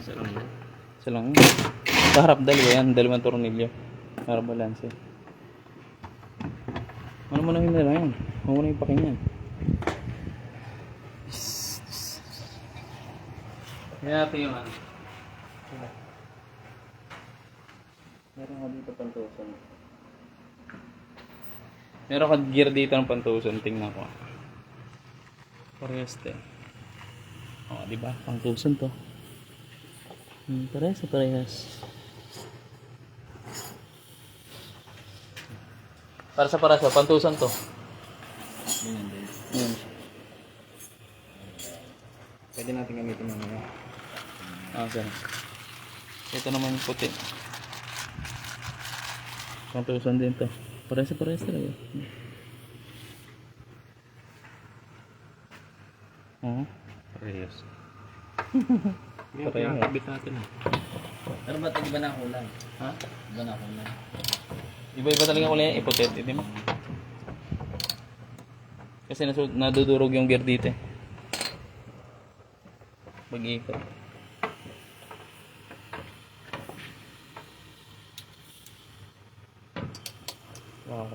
Isa lang yan. Isa lang yun. Sa harap, dalawa yan. Dalawang tornilyo. Para balanse. Ano mo na yun nila yan? Huwag mo na yung pakin yan. Kaya natin yung ano. Meron ka dito pantusan. Meron ka gear dito ng pantusan. Tingnan ko. Parehas din. O, diba? Pantusan to. Parehas. Para sa pantusan to. Ganyan din. Yan. Pwede natin gamitin mamaya. Sir. Ito naman yung puti. Pantusan din to. Parehas talaga. Parehas. Parehas. Kaya kabit natin ah. Pero ba't iba na kulay? Ha? Iba na kulay. Iba-iba talaga kulay yan. Iputit. Hindi mo. Kasi nadudurog yung gear dito eh. Pag-ikot. Wow.